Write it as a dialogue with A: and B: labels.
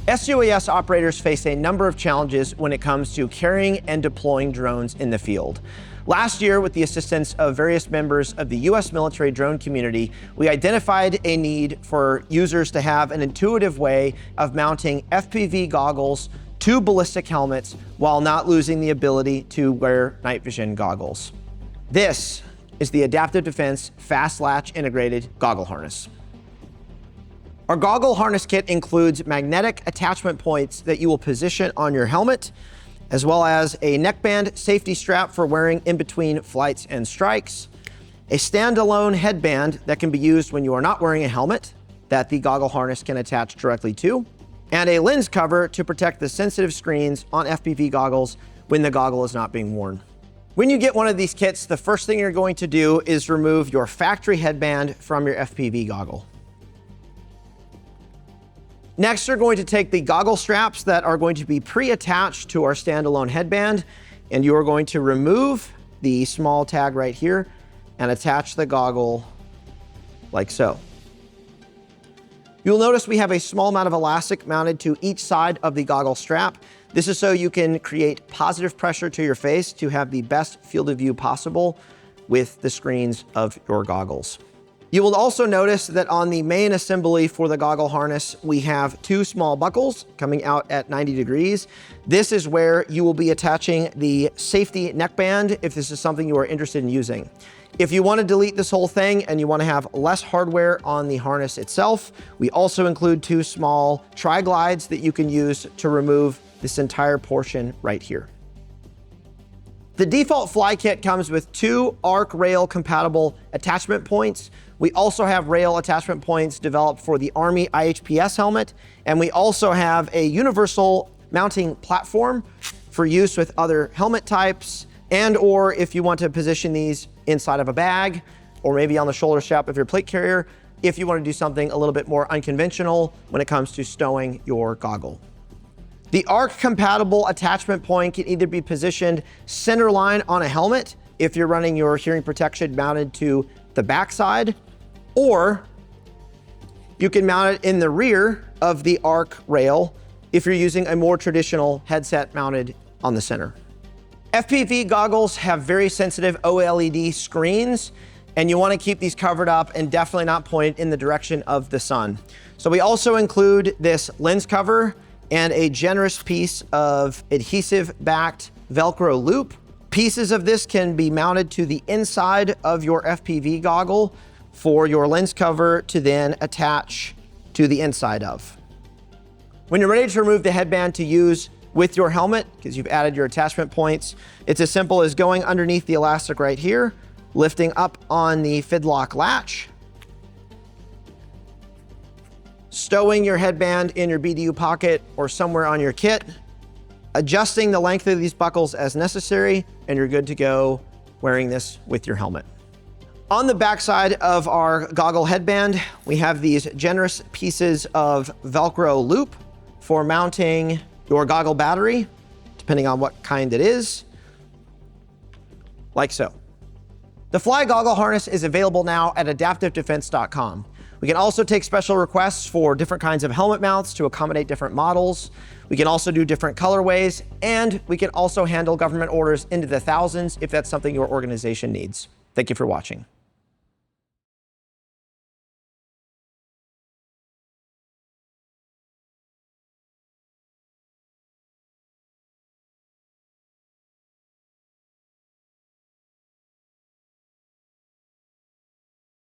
A: SUAS operators face a number of challenges when it comes to carrying and deploying drones in the field. Last year, with the assistance of various members of the U.S. military drone community, we identified a need for users to have an intuitive way of mounting FPV goggles to ballistic helmets while not losing the ability to wear night vision goggles. This is the ADAPTIV Defense Latch Integrated Goggle Harness. Our Goggle Harness kit includes magnetic attachment points that you will position on your helmet, as well as a neckband safety strap for wearing in between flights and strikes, a standalone headband that can be used when you are not wearing a helmet that the Goggle Harness can attach directly to, and a lens cover to protect the sensitive screens on FPV goggles when the goggle is not being worn. When you get one of these kits, the first thing you're going to do is remove your factory headband from your FPV goggle. Next, you're going to take the goggle straps that are going to be pre-attached to our standalone headband, and you are going to remove the small tag right here and attach the goggle like so. You'll notice we have a small amount of elastic mounted to each side of the goggle strap. This is so you can create positive pressure to your face to have the best field of view possible with the screens of your goggles. You will also notice that on the main assembly for the goggle harness, we have two small buckles coming out at 90 degrees. This is where you will be attaching the safety neckband if this is something you are interested in using. If you want to delete this whole thing and you want to have less hardware on the harness itself, we also include two small tri-glides that you can use to remove this entire portion right here. The default F.L.I kit comes with two arc rail compatible attachment points. We also have rail attachment points developed for the Army IHPS helmet, and we also have a universal mounting platform for use with other helmet types, and or if you want to position these inside of a bag, or maybe on the shoulder strap of your plate carrier, if you want to do something a little bit more unconventional when it comes to stowing your goggle. The arc compatible attachment point can either be positioned center line on a helmet if you're running your hearing protection mounted to the backside, or you can mount it in the rear of the arc rail if you're using a more traditional headset mounted on the center. FPV goggles have very sensitive OLED screens, and you want to keep these covered up and definitely not pointed in the direction of the sun. So we also include this lens cover and a generous piece of adhesive-backed Velcro loop. Pieces of this can be mounted to the inside of your FPV goggle for your lens cover to then attach to the inside of. When you're ready to remove the headband to use with your helmet, because you've added your attachment points, it's as simple as going underneath the elastic right here, lifting up on the FIDLOCK latch, stowing your headband in your BDU pocket or somewhere on your kit, adjusting the length of these buckles as necessary, and you're good to go wearing this with your helmet. On the backside of our goggle headband, we have these generous pieces of Velcro loop for mounting your goggle battery, depending on what kind it is, like so. The F.L.I Goggle Harness is available now at adaptivedefense.com. We can also take special requests for different kinds of helmet mounts to accommodate different models. We can also do different colorways, and we can also handle government orders into the thousands if that's something your organization needs. Thank you for watching.